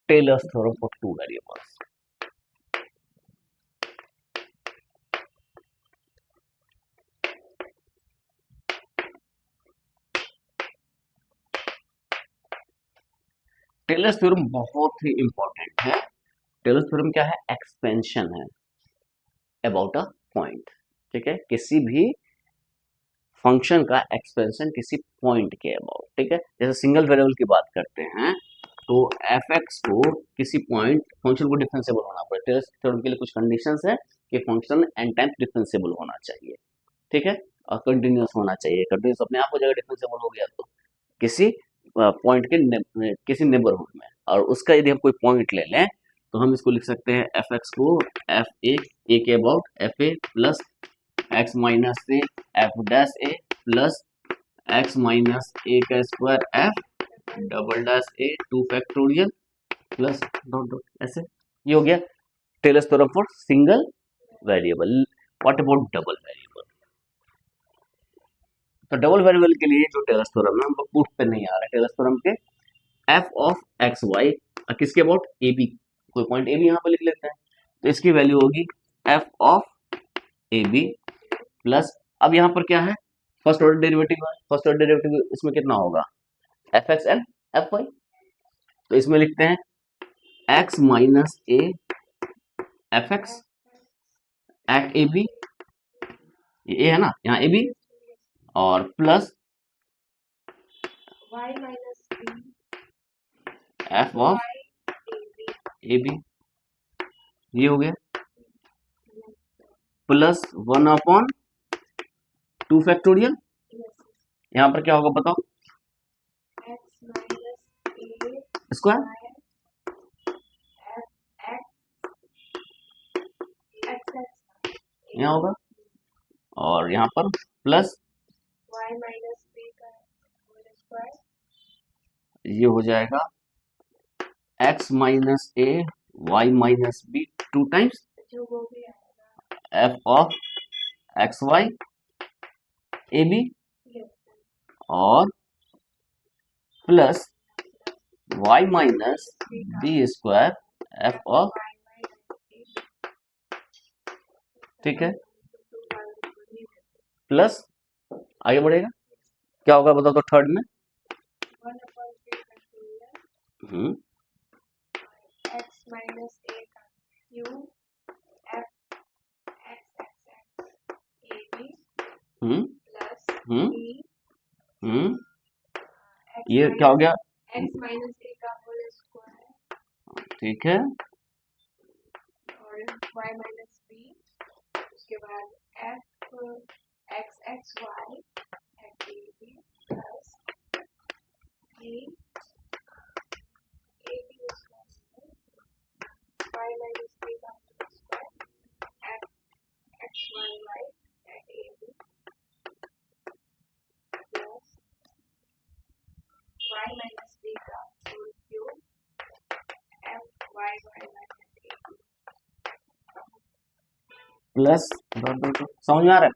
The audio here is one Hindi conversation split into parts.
Tailors theorem for two variables. Taylor's theorem बहुत ही इंपॉर्टेंट है। टेलर्स थ्योरम क्या है? एक्सपेंशन है अबाउट अ पॉइंट। ठीक है, किसी भी फंक्शन का एक्सपेंशन किसी पॉइंट के अबाउट। ठीक है, जैसे सिंगल वेरिएबल की बात करते हैं तो एफ एक्स को किसी पॉइंट फंक्शन को डिफरेंशिएबल होना पड़े। टेलर्स थ्योरम के लिए कुछ कंडीशंस है कि फंक्शन एन टाइम्स डिफरेंशिएबल होना चाहिए। ठीक है, और कंटिन्यूअस होना चाहिए। कंटिन्यूअस अपने आप हो जाएगा डिफरेंशिएबल हो गया तो किसी पॉइंट के किसी नेबरहुड में। और उसका यदि हम कोई पॉइंट ले लें तो हम इसको लिख सकते हैं एफ एक्स को एफ ए के about F A plus x minus A F dash A plus x minus A का square F double dash A two factorial plus dot dot ऐसे। ये हो गया Taylor's theorem for single variable. What about double variable? तो डबल वेरिएबल के लिए जो टेलर्स थ्योरम है हमको प्रूफ पे नहीं आ रहा है। टेलर्स थ्योरम के एफ ऑफ एक्स वाई किसके अबाउट ए बी, कोई पॉइंट ए बी यहाँ पर लिख लेते हैं तो इसकी वैल्यू होगी f of a B plus, अब यहाँ पर क्या है? फर्स्ट ऑर्डर डेरिवेटिव है। फर्स्ट ऑर्डर डेरिवेटिव इसमें कितना होगा? F x and f y. तो इसमें लिखते हैं x minus A f x at A b, ये ए है ना यहाँ ए बी, और plus f of a b, ये हो गया प्लस 1/2 फैक्टोरियल। यहाँ पर क्या होगा बताओ? स्क्वायर यहाँ होगा, और यहाँ पर प्लस ये हो जाएगा x minus A Y minus B two times F of x Y A B और plus Y minus B square F of. ठीक है, प्लस आगे बढ़ेगा क्या होगा बताओ तो थर्ड में ये क्या हो गया? ठीक है, उसके बाद F x X Y plus A Y minus B का square F X Y Y at A B plus Y minus B का whole cube F Y Y Y at A B plus समझ में आ रहा है?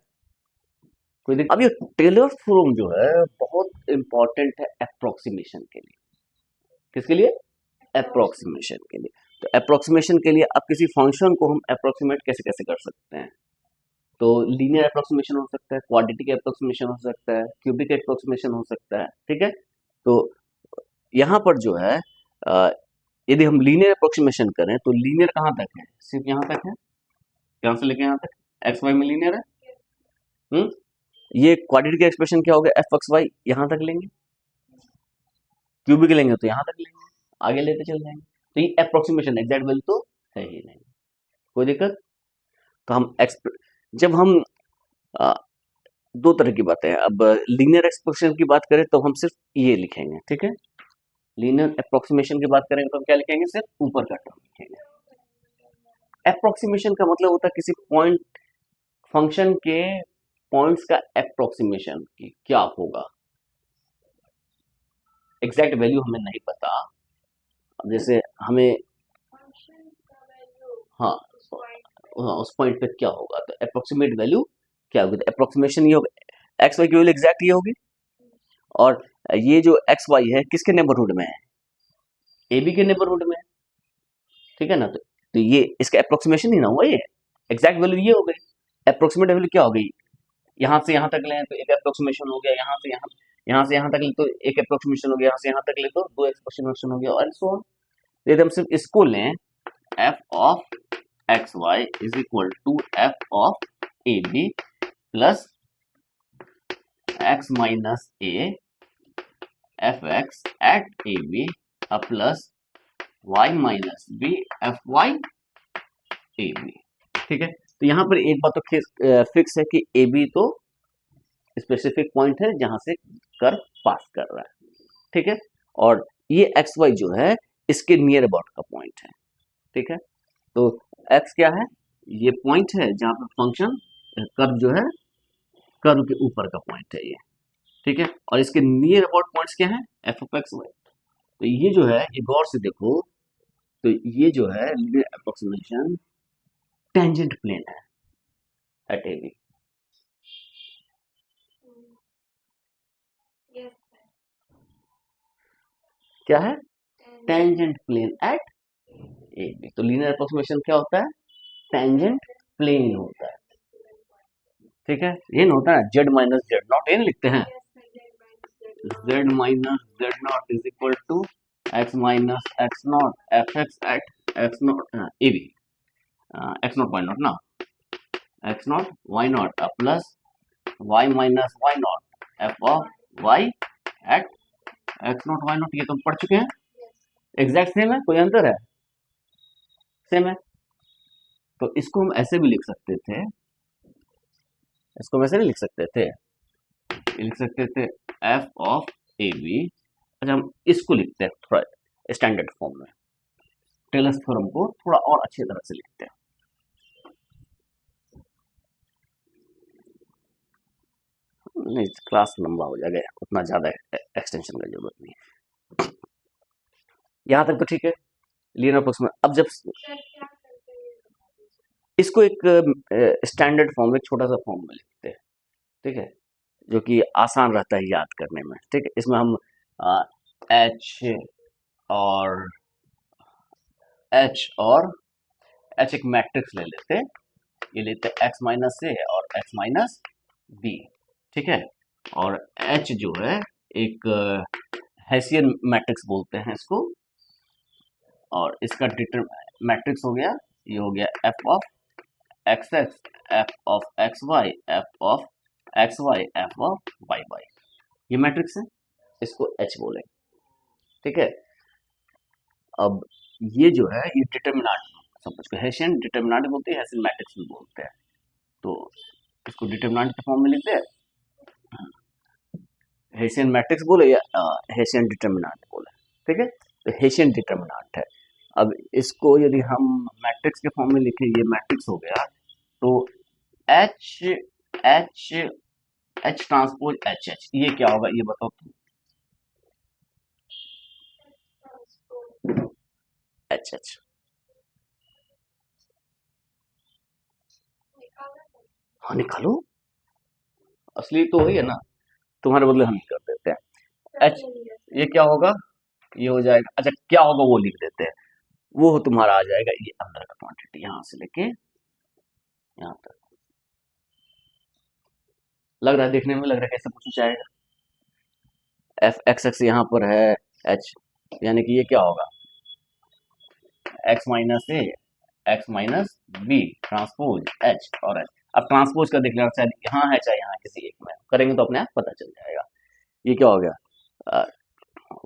कोई दिक्कत? अब ये टेलर्स थ्योरम जो है बहुत इंपॉर्टेंट है अप्रोक्सीमेशन के लिए। किसके लिए? अप्रोक्सीमेशन के लिए। तो अप्रोक्सीमेशन के लिए अब किसी फंक्शन को हम अप्रोक्सीमेट कैसे कैसे कर सकते हैं? तो लीनियर अप्रोक्सीमेशन हो सकता है, क्वाड्रेटिक अप्रोक्सीमेशन हो सकता है, क्यूबिक अप्रोक्सीमेशन हो सकता है। ठीक है, तो यहाँ पर जो है यदि हम लीनियर अप्रोक्सीमेशन करें तो लीनियर कहाँ तक है? सिर्फ यहाँ तक है, यहाँ से लेके यहाँ तक एक्स वाई में लीनियर है। ये क्वाड्रेटिक एक्सप्रेशन क्या हो गया? एफ एक्स वाई यहाँ तक लेंगे, क्यूबिक लेंगे तो यहाँ तक लेंगे, आगे लेते चल जाएंगे। तो ये अप्रोक्सीमेशन, एग्जैक्ट वैल्यू तो है ही नहीं। कोई दिक्कत? तो हम जब हम दो तरह की बातें हैं। अब लीनियर एक्सप्रेशन की बात करें तो हम सिर्फ ये लिखेंगे। ठीक है, लीनियर अप्रोक्सीमेशन की बात करेंगे तो हम क्या लिखेंगे? सिर्फ ऊपर का टर्म लिखेंगे। अप्रोक्सीमेशन का मतलब होता है किसी पॉइंट फंक्शन के पॉइंट्स का अप्रोक्सीमेशन की क्या होगा, एग्जैक्ट वैल्यू हमें नहीं पता। अब जैसे हमें हाँ उस पॉइंट पे क्या होगा, तो अप्रोक्सीमेट वैल्यू क्या होगी? तो अप्रोक्सीमेशन ये होगा एक्स वाई की वैल्यू एग्जैक्ट ये होगी, और ये जो एक्स वाई है किसके नेबरहुड में है? ए बी के नेबरहुड में। ठीक है ना। तो ये इसका अप्रोक्सीमेशन ही ना हुआ, ये एग्जैक्ट वैल्यू ये हो गई। अप्रोक्सीमेट वैल्यू क्या हो गई, यहाँ से यहाँ तक लें तो एक अप्रोक्सीमेशन हो गया, यहाँ से यहाँ तक ले तो एक अप्रोक्सीमेशन हो गया, यहाँ से यहाँ तक ले तो दो अप्रोक्सीमेशन हो गया, और सो ऑन। यदि हम सिर्फ इसको लें, f of x y is equal to f of a B plus x minus A f x at A B plus Y minus b f y A b. ठीक है, तो यहाँ पर एक बात तो फिक्स है कि ए बी तो स्पेसिफिक पॉइंट है जहां से कर्व पास कर रहा है। ठीक है, और ये एक्स वाई जो है इसके नियर अबाउट का पॉइंट है। ठीक है, तो एक्स क्या है, ये पॉइंट है जहां पर फंक्शन कर्व जो है कर्व के ऊपर का पॉइंट है ये। ठीक है, और इसके नियर अबाउट पॉइंट्स क्या है, एफ ऑफ एक्स वाई। तो ये जो है, ये गौर से देखो, तो ये जो है लीनियर अप्रोक्सीमेशन टेंजेंट प्लेन है एट ए बी। क्या है, tangent plane at A b. तो लीनियर अप्रोक्सीमेशन क्या होता है, टेंजेंट प्लेन होता है। ठीक है, ये ना होता है जेड माइनस जेड नॉट, ये लिखते हैं Z minus Z naught is equal to X minus X naught F x at X naught A B, X naught Y naught ना, X naught Y naught plus Y minus Y naught F of Y at X naught Y naught. ये तो पढ़ चुके हैं, एग्जैक्ट सेम है, कोई अंतर है, सेम है। तो इसको हम ऐसे भी लिख सकते थे, इसको हम ऐसे नहीं लिख सकते थे, ये लिख सकते थे एफ ऑफ ए बी। अच्छा, हम इसको लिखते हैं थोड़ा स्टैंडर्ड फॉर्म में, टेलर्स थ्योरम को थोड़ा और अच्छी तरह से लिखते हैं। नहीं, क्लास लंबा हो जाएगा, उतना ज्यादा एक्सटेंशन की जरूरत नहीं है। यहां तक तो ठीक है, लीनियर अप्रोक्सीमेशन। अब जब इसको एक स्टैंडर्ड फॉर्म में, छोटा सा फॉर्म में लिखते हैं, ठीक है, जो कि आसान रहता है याद करने में। ठीक है, इसमें हम एच और एच एक मैट्रिक्स ले लेते हैं, ये लेते हैं एक्स माइनस ए और एक्स माइनस बी। ठीक है, और एच जो है एक हेसियन मैट्रिक्स बोलते हैं इसको, और इसका मैट्रिक्स हो गया, ये हो गया f of x x f of x y f of x y f of y y, ये मैट्रिक्स है, इसको एच बोले। ठीक है, अब ये जो है ये डिटर्मिनेंट, समझ को हेसियन डिटर्मिनेंट बोलते हैं, हेसियन मैट्रिक्स भी बोलते हैं। तो इसको डिटर्मिनेंट के फॉर्म में लिखते हैं, हेसियन मैट्रिक्स बोले या हेसियन डिटर्मिनेंट बोले। ठीक है, तो हेसियन डिटर्मिनेंट है। अब इसको यदि हम मैट्रिक्स के फॉर्म में लिखें, ये मैट्रिक्स हो गया, तो H H H transpose h h, ये क्या होगा, ये बताओ तुम। एच एच हाँ निकालो, असली तो वही है ना, तुम्हारे बदले हम ही कर देते हैं। एच ये क्या होगा, ये हो जाएगा, अच्छा क्या होगा वो लिख देते हैं, वो तुम्हारा आ जाएगा ये अंदर का क्वांटिटी, यहां से लेके यहां तक। लग रहा है, देखने में लग रहा है कैसे पूछना चाहेगा, एफ एक्स एक्स यहाँ पर है एच, यानी कि ये क्या होगा, X minus A X minus B transpose H और एच। अब ट्रांसपोज का देख लेना, चाहे यहाँ है चाहे यहाँ किसी एक में करेंगे तो अपने आप पता चल जाएगा। ये क्या हो गया,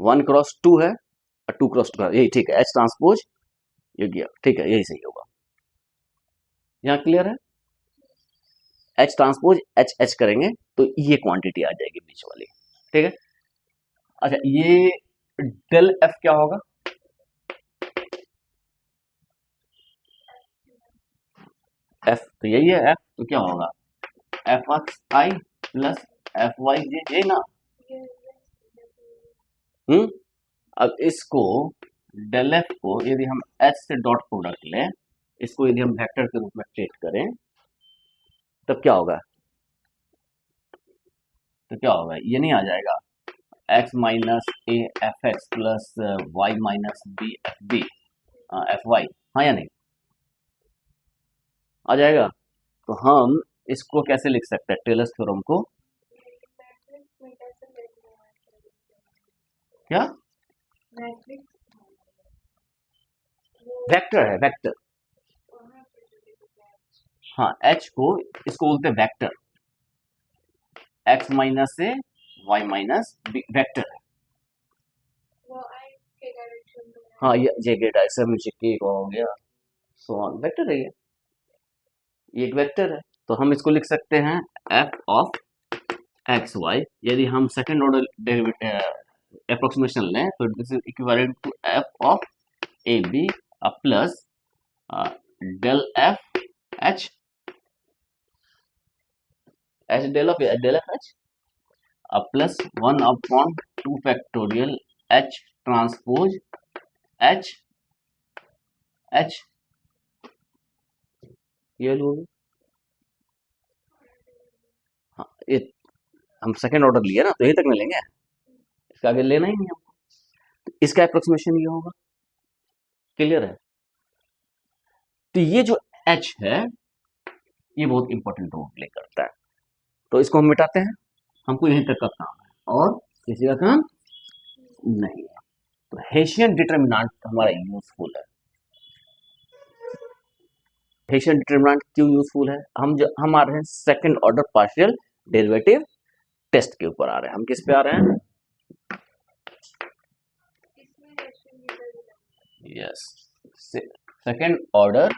1x2 है और 2x2 यही ठीक है, एच ट्रांसपोज ये गया, ठीक है, यही सही होगा। यहाँ क्लियर है, एच ट्रांसपोज एच एच करेंगे तो ये क्वांटिटी आ जाएगी बीच वाली। ठीक है, अच्छा ये डेल एफ क्या होगा, एफ तो यही है, एफ तो क्या होगा, एफ एक्स आई प्लस एफ वाई जे जे ना। अब इसको डेल एफ को यदि हम एच से डॉट प्रोडक्ट लें, इसको यदि हम वेक्टर के रूप में ट्रीट करें, तब क्या होगा, तो क्या होगा, ये नहीं आ जाएगा एक्स माइनस ए f x plus Y minus b f b f y, हाँ या नहीं, आ जाएगा। तो हम इसको कैसे लिख सकते हैं टेलर्स थ्योरम को? क्या? वेक्टर है, वेक्टर। हाँ, एच को इसको बोलते हैं वेक्टर, एक्स माइनस से वाई माइनस वेक्टर है। हाँ, ये जे डायरेक्शन में के हो गया, सो ऑन, वेक्टर है ये एक वेक्टर है। तो हम इसको लिख सकते हैं एफ ऑफ एक्स वाई। यदि हम सेकंड ऑर्डर डेरिवेटिव अप्रोक्सीमेशन लें तो this is equivalent to f of a B plus del f h del f h plus 1 upon 2 factorial h transpose h h, ये लोग। हाँ, ये हम सेकंड ऑर्डर लिए ना, तो यही तक में लेंगे, इसका आगे लेना ही नहीं हमको। इसका अप्रोक्सीमेशन ये होगा, क्लियर है? तो ये जो h है ये बहुत इंपॉर्टेंट रोल प्ले करता है, तो इसको हम मिटाते हैं, हमको यहीं तक का काम है और किसी का काम नहीं है। तो हेशियन डिटर्मिनेंट हमारा यूजफुल है। हेशियन डिटर्मिनेंट क्यों यूजफुल है? हम आ रहे हैं second order partial derivative test के ऊपर आ रहे हैं। हम किस पे आ रहे हैं? Yes, second order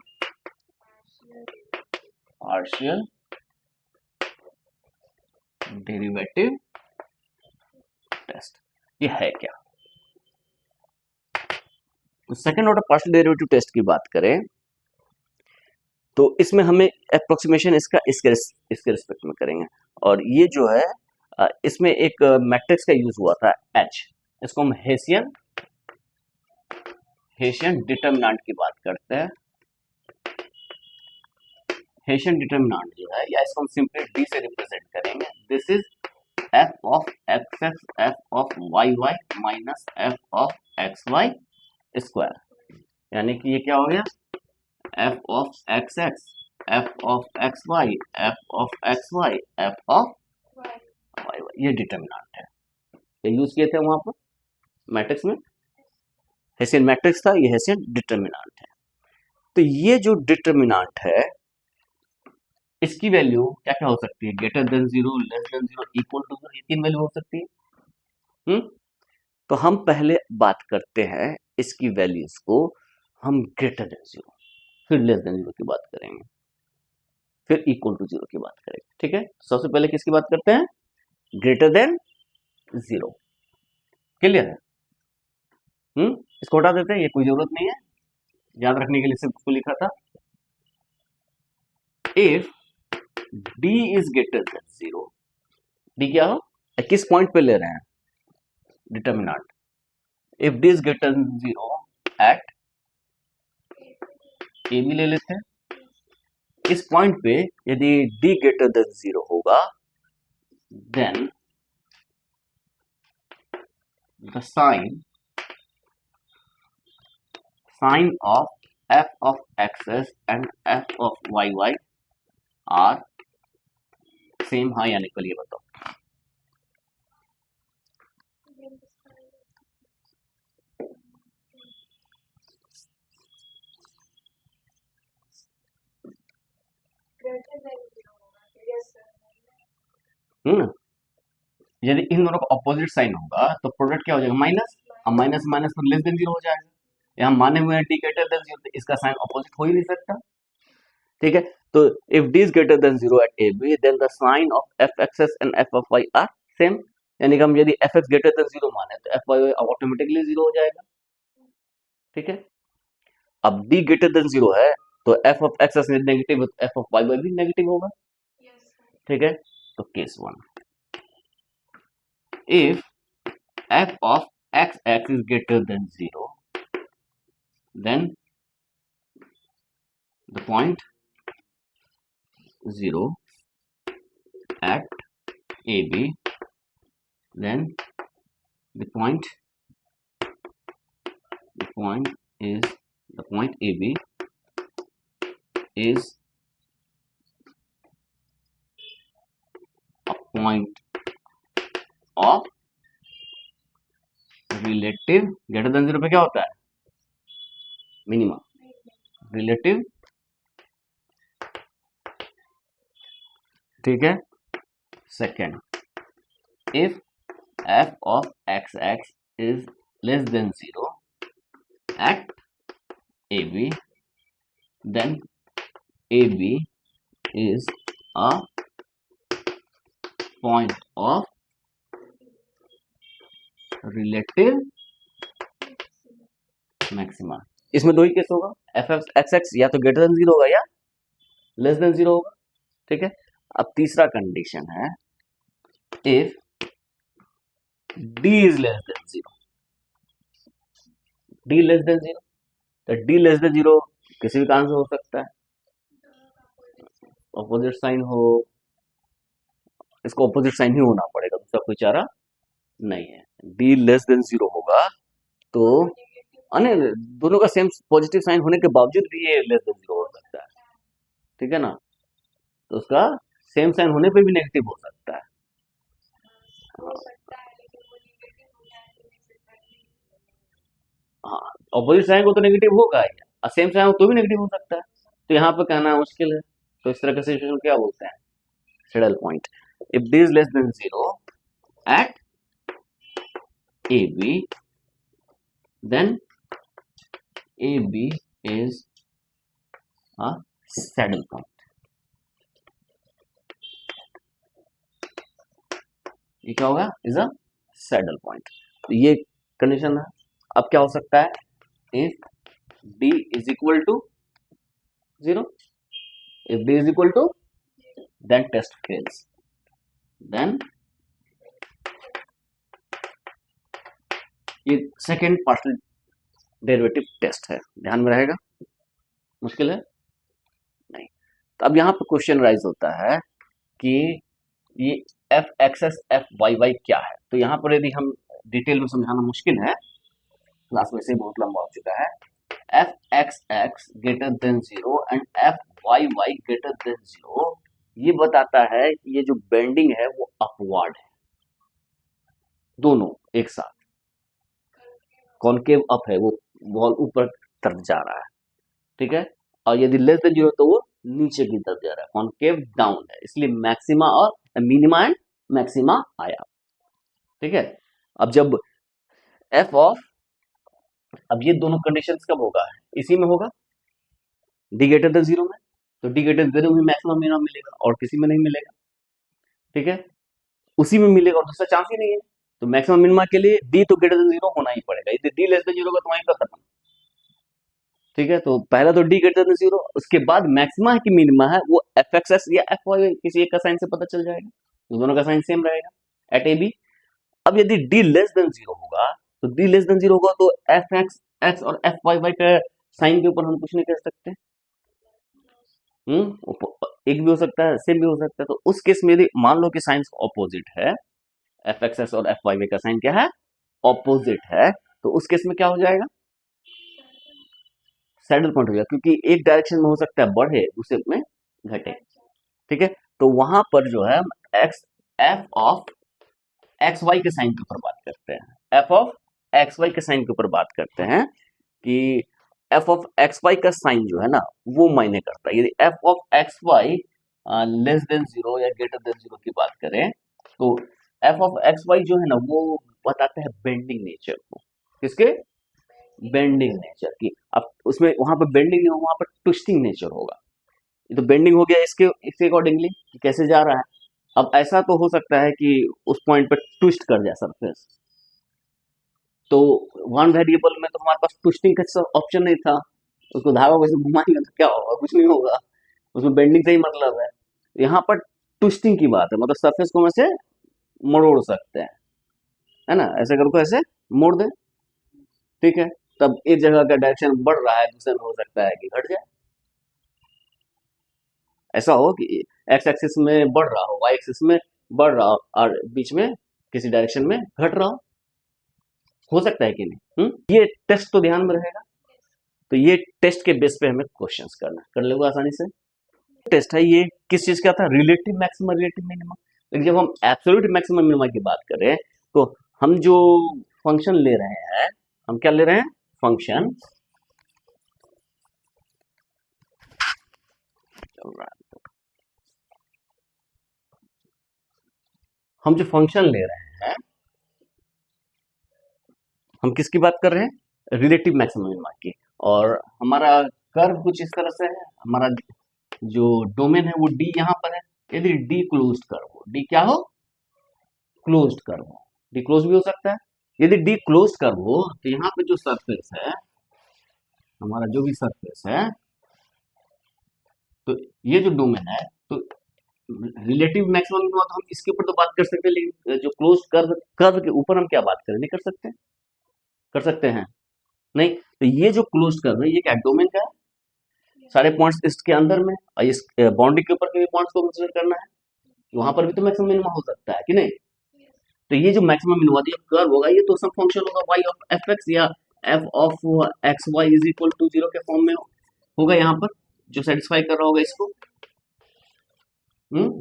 partial derivative test. ये है क्या? तो second order partial derivative test की बात करें तो इसमें हमें अप्रोक्सीमेशन इसके रिस्पेक्ट में करेंगे। और ये जो है इसमें एक मैट्रिक्स का यूज हुआ था एच, इसको हम हेशियन डिटर्मिनेंट की बात करते हैं। हेशियन डिटर्मिनेंट जो है, या इसको हम सिंपली डी से रिप्रेजेंट करेंगे। This is f of x x f of y y minus f of x y square. यानी कि ये क्या हो गया? F of x x f of x y f of x y f of y y, ये डिटर्मिनेंट है। ये यूज किए थे वहां पर मैट्रिक्स में, हेसियन मैट्रिक्स था, ये हेसियन डिटर्मिनेंट है। तो ये जो डिटर्मिनेंट है इसकी वैल्यू क्या क्या हो सकती है? Greater than zero, less than zero, equal to zero, ये तीन वैल्यू हो सकती है। तो हम पहले बात करते हैं इसकी वैल्यूज को, हम ग्रेटर देन जीरो, फिर लेस देन जीरो की बात करेंगे, फिर इक्वल टू जीरो की बात करेंगे। ठीक है, सबसे पहले किसकी बात करते हैं? Greater than zero. क्लियर है? इसको हटा देते हैं, ये कोई जरूरत नहीं है, याद रखने के लिए सिर्फ उसको लिखा था। If d is greater than zero, d क्या हो, किस पॉइंट पे ले रहे हैं determinant? If d is greater than zero at A भी ले लेते हैं। इस पॉइंट पे यदि d ग्रेटर देन जीरो होगा then the sign of f of xs and f of yy are same, हाँ या निकल, ये बताओ। यदि इन दोनों का ऑपोजिट साइन होगा तो प्रोडक्ट क्या हो जाएगा? माइनस। अब माइनस माइनस तो लेस देन जीरो हो जाएगा। यहाँ माने हुए हैं डी ग्रेटर देन जीरो, तो इसका साइन ऑपोजिट हो ही नहीं सकता। ठीक है, तो if d is greater than zero at A b then the sign of f x s and f of y are same. यानी कि हम यदि f x greater than zero माने तो एफ वाई ऑटोमेटिकली जीरो हो जाएगा। ठीक है, अब डी ग्रेटर देन जीरो है तो F of x s negative, f of y y भी नेगेटिव होगा। ठीक है, तो case one, if f of x x is greater than 0 then the point 0 at AB, then the point is the point AB is a point of relative greater than 0 पे क्या होता है? मिनिमम. रिलेटिव, ठीक है. Second, if f of xx is less than 0 at AB, then AB is a point of relative maxima. इसमें दो ही केस होगा, एफ एफ एक्स एक्स या तो ग्रेटर देन 0 होगा या लेस देन 0 होगा. ठीक है. अब तीसरा कंडीशन है, if d is less than 0. d less than 0, तो d लेस देन 0 किसी भी कारण से हो सकता है, ऑपोजिट साइन हो, इसको ऑपोजिट साइन ही होना पड़ेगा, दूसरा कोई चारा नहीं है. d लेस देन 0 होगा तो अने दोनों का सेम पॉजिटिव साइन होने के बावजूद भी ये लेस देन 0 हो सकता है. ठीक है ना. तो उसका सेम साइन होने पे भी नेगेटिव हो सकता है. हाँ, ऑपोजिट साइन को तो नेगेटिव होगा ही, और सेम साइन हो तो भी नेगेटिव हो सकता है. तो यहाँ पे कहना मुश्किल है. तो इस तरह का सिचुएशन क्या बोलते हैं? Saddle point. If d is less than 0 at AB, then AB is a saddle point. ये क्या होगा? Is a saddle point. तो ये कंडीशन है. अब क्या हो सकता है? If d is equal to 0, if d is equal to, then test fails. Then ये सेकेंड पार्शियल डेरिवेटिव टेस्ट है, ध्यान में रहेगा. मुश्किल है नहीं. तो अब यहाँ पे क्वेश्चन राइज होता है कि ये f x s f Y y क्या है. तो यहाँ पर यदि हम डिटेल में समझाना मुश्किल है, क्लास में से बहुत लंबा हो चुका है. F x x greater than 0 and f Y y greater than 0, ये बताता है कि ये जो बेंडिंग है वो अपवर्ड है, दोनों एक साथ. कॉनकेव अप है, वो बॉल ऊपर तरफ जा रहा है. ठीक है. और यदि लेस देन 0 तो वो नीचे की तरफ जा रहा है, कॉनकेव डाउन है. इसलिए मैक्सिमा और मिनिमा एंड मैक्सिमा आया. ठीक है. अब जब एफ ऑफ, अब ये दोनों कंडीशंस कब होगा? इसी में होगा, डी ग्रेटर देन 0 में. तो डी ग्रेटर देन 0 में मैक्सिमम मिनिमम मिलेगा और किसी में नहीं मिलेगा. ठीक है. उसी में मिलेगा और दूसरा चांस ही नहीं है. तो मैक्सिमम मिनिमा के लिए डी तो ग्रेटर देन 0 होना ही पड़ेगा. यदि डी लेस देन 0 होगा तो वहीं पर खत्म. ठीक है. तो पहला तो डी ग्रेटर देन 0, उसके बाद मैक्सिमा है कि मिनिमा है वो एफ एक्स एस या एफ वाई किसी एक का साइन से पता चल जाएगा. तो दोनों का साइन सेम रहेगा एट ए बी. अब यदि डी लेस देन 0 होगा, तो डी लेस देन 0 होगा तो एफ एक्स एक्स और एफ वाई वाई का साइन के ऊपर हम कुछ नहीं कह सकते. एक भी हो सकता है, सेम भी हो सकता है. तो उस केस में यदि मान लो कि साइन ऑपोजिट है, एफ एक्स एस और एफ वाई वाई का साइन क्या है? ऑपोजिट है. तो उस केस में क्या हो जाएगा? सैडल पॉइंट हो जाएगा, क्योंकि एक डायरेक्शन में हो सकता है बढ़े, दूसरे में घटे. ठीक है. तो वहां पर जो है x f of x y के साइन के ऊपर बात करते हैं. एफ ऑफ एक्स वाई के साइन के ऊपर बात करते हैं कि एफ ऑफ एक्स वाई का साइन जो है ना वो मायने करता है. यदि f of x y less than 0 या ग्रेटर देन 0 की बात करें, तो एफ ऑफ एक्स वाई जो है ना वो बताता है बेंडिंग नेचर को. किसके? बेंडिंग नेचर की. अब उसमें वहां पर बेंडिंग नहीं होगा, वहां पर ट्विस्टिंग नेचर होगा. ये तो बेंडिंग हो गया इसके अकॉर्डिंगली कैसे जा रहा है. अब ऐसा तो हो सकता है कि उस पॉइंट पर ट्विस्ट कर जाए सरफेस. तो वन वेरिएबल में तो हमारे पास ट्विस्टिंग का ऑप्शन नहीं था. उसको धागा वैसे घुमाएंगे तो क्या होगा? कुछ नहीं होगा. उसमें बेंडिंग से ही मतलब है. यहाँ पर ट्विस्टिंग की बात है, मतलब सरफेस को वैसे मरोड़ सकते हैं, है ना. ऐसे करके ऐसे मोड़ दे. ठीक है. तब एक जगह का डायरेक्शन बढ़ रहा है, दूसरे में हो सकता है कि घट जाए. ऐसा हो कि एक्स एक्सिस में बढ़ रहा हो, वाई एक्सिस में बढ़ रहा हो, और बीच में किसी डायरेक्शन में घट रहा हो सकता है कि नहीं. ये टेस्ट तो ध्यान में रहेगा. तो ये टेस्ट के बेस पे हमें क्वेश्चंस करना है, कर लोगे आसानी से। टेस्ट है ये किस चीज का था, रिलेटिव मैक्सिमा रिलेटिव मिनिमा। लेकिन जब हम एब्सोल्यूट मैक्सिमम मिनिमा की बात करें तो हम जो फंक्शन ले रहे हैं, हम क्या ले रहे हैं, फंक्शन चल रहा है, हम जो फंक्शन ले रहे हैं, हम किसकी बात कर रहे हैं, रिलेटिव मैक्सिमम मिनिमा की। और हमारा कर्व कुछ इस तरह से है, हमारा जो डोमेन है वो डी यहाँ पर है। यदि डी क्लोज्ड कर्व हो, डी क्या हो, क्लोज्ड कर्व हो, डी क्लोज भी हो सकता है। यदि डी क्लोज्ड कर्व हो तो यहाँ पे जो सरफेस है, हमारा जो भी सरफेस है, तो ये जो डोमेन है, तो रिलेटिव मैक्सिमम मिनिमा तो हम इसके ऊपर तो बात कर सकते हैं, लेकिन जो क्लोज्ड कर्व कर्व के ऊपर हम क्या बात करें, नहीं कर सकते, कर सकते हैं नहीं। तो ये जो क्लोज्ड कर्व है ये क्या डोमेन का है, सारे पॉइंट्स इसके अंदर में, और इस बाउंड्री के ऊपर के भी पॉइंट्स को कंसीडर करना है, वहां पर भी तो मैक्सिमम मिनिमा हो सकता है कि नहीं। तो ये जो मैक्सिमम मिनिमा ये कर्व होगा, ये तो सम फंक्शन होगा y ऑफ एफ एक्स या f of x y is equal to 0 के फॉर्म में होगा यहाँ पर, जो सेटिस्फाई कर रहा होगा इसको,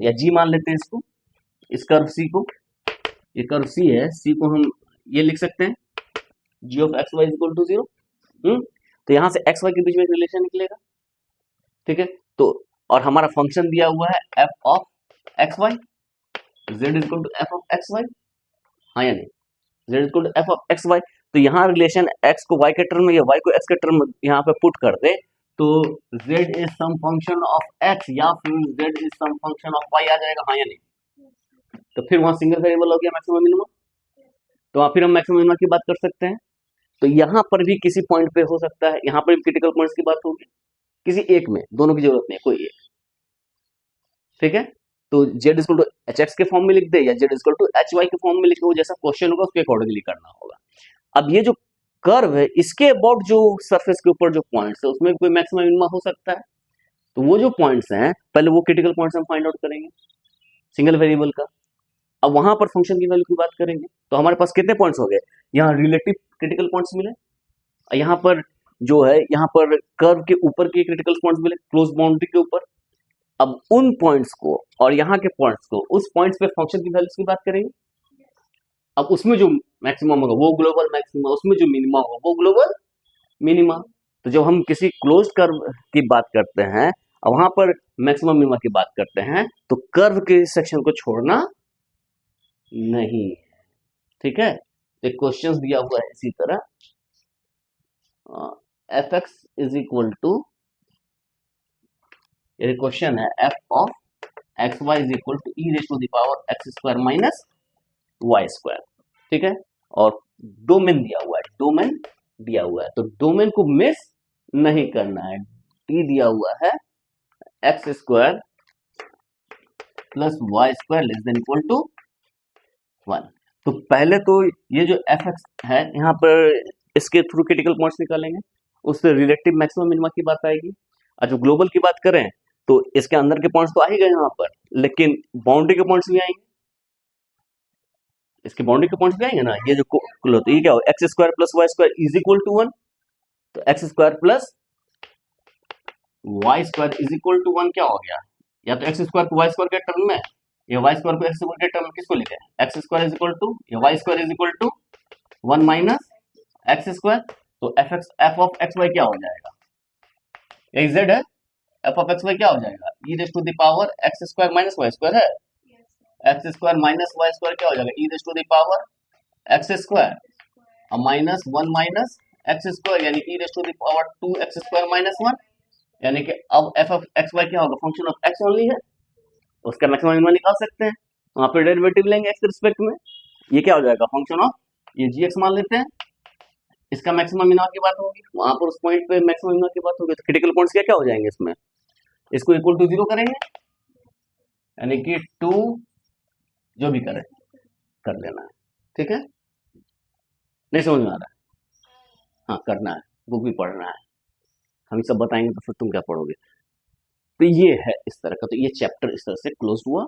या g मान लेते हैं इसको, इस कर्व c को, ये कर्व c है, c को हम ये लिख सकते हैं g of x y is equal to 0। तो यहाँ से एक्स वाई के बीच में एक रिलेशन निकलेगा, ठीक है। तो और हमारा फंक्शन दिया हुआ है f of x y, z is equal to f of x y, हाँ या नहीं, z is equal to f of x y. तो यहाँ रिलेशन x को y के टर्म में या y को x के टर्म में यहाँ पे पुट कर दे, तो z is some function of x या फिर z is some function of y आ जाएगा, हाँ या नहीं। तो फिर वहां सिंगल वेरिएबल हो गया मैक्सिमम मिनिमम, तो वहां फिर हम मैक्सिमम मिनिमम की बात कर सकते हैं। तो यहाँ पर भी किसी पॉइंट पे हो सकता है, यहाँ पर भी क्रिटिकल पॉइंट्स की बात होगी, किसी एक में, दोनों की जरूरत नहीं, कोई एक, ठीक है। तो z equal to h x के फॉर्म में लिख दे या z equal to h y के फॉर्म में लिखे, वो जैसा क्वेश्चन होगा उसके अकॉर्डिंगली करना होगा। अब ये जो कर्व है इसके अबाउट जो सरफेस के ऊपर जो पॉइंट्स है उसमें कोई मैक्सिमम मिनिमा हो सकता है। तो वो जो पॉइंट्स हैं पहले वो क्रिटिकल पॉइंट्स हम फाइंड आउट करेंगे सिंगल वेरिएबल का, अब वहां पर फंक्शन की वैल्यू की बात करेंगे। तो हमारे पास कितने पॉइंट्स हो गए, यहाँ रिलेटिव क्रिटिकल पॉइंट्स मिले, यहाँ पर जो है यहाँ पर कर्व के ऊपर के क्रिटिकल पॉइंट्स मिले क्लोज बाउंड्री के ऊपर। अब उन पॉइंट्स को और यहाँ के पॉइंट्स को, उस पॉइंट्स पे फंक्शन की वैल्यूज की बात करेंगे। अब उसमें जो मैक्सिमम होगा वो ग्लोबल मैक्सिमम, उसमें जो मिनिमम होगा वो ग्लोबल मिनिमा। तो जब हम किसी क्लोज्ड कर्व की बात करते हैं और वहां पर मैक्सिमम मिनिमा की बात करते हैं, तो कर्व के सेक्शन को छोड़ना नहीं, ठीक है। एक क्वेश्चन दिया हुआ है इसी तरह, f x is equal to, ये क्वेश्चन है f of x y is equal to e raise to the power x square minus Y square, ठीक है। और डोमेन दिया हुआ है, डोमेन दिया हुआ है, तो डोमेन को मिस नहीं करना है। टी दिया हुआ है x square plus Y square less than equal to 1। तो पहले तो ये जो एफ एक्स है यहाँ पर इसके थ्रू क्रिटिकल पॉइंट्स निकालेंगे, उससे रिलेटिव मैक्सिमम मिनिमा की बात आएगी। और जो ग्लोबल की बात करें तो इसके अंदर के पॉइंट्स तो आ ही गए यहाँ पर, लेकिन बाउंड्री के पॉइंट्स भी आएंगे, इसके बाउंड्री के पॉइंट्स भी आएंगे ना। ये जो तो ये क्या हो, X square plus Y square is equal to 1, तो X square plus Y square is equal to 1 क्या हो गया, या तो एक्स स्क्वायर को वाई स्क्वायर के टर्म में या वाई स्क्वायर को एक्स स्क्वायर के टर्म में, किसको लिखे, X square is equal to या Y square is equal to 1 minus X square. तो एफ ऑफ एक्स वाई क्या हो जाएगा, यही जेड है, एफ ऑफ एक्स वाई क्या हो जाएगा, E raise to the power x square minus Y square है, x square minus Y square क्या हो जाएगा, E raise to the power x square और माइनस 1 माइनस एक्स स्क्वायर, यानी E raise to the power 2 X square minus 1। यानी कि अब एफ ऑफ एक्स वाई क्या होगा, फंक्शन ऑफ एक्स ओनली है, उसका मैक्सिमम मिनिमम निकाल सकते हैं, वहां पे डेरिवेटिव लेंगे एक्स के रिस्पेक्ट में, ये क्या हो जाएगा फंक्शन ऑफ, ये जी एक्स मान लेते हैं, इसका मैक्सिमम मिनिमम की बात होगी, वहां पर उस पॉइंट पे मैक्सिमम मिनिमम की बात होगी। तो क्रिटिकल पॉइंट्स क्या क्या हो जाएंगे इसमें, इसको इक्वल टू 0 करेंगे, यानी कि 2 जो भी करे कर लेना है, ठीक है। नहीं समझ में आ रहा है, हाँ करना है, बुक भी पढ़ना है, हम सब बताएंगे तो फिर तुम क्या पढ़ोगे। तो ये है इस तरह का, तो ये चैप्टर इस तरह से क्लोज हुआ।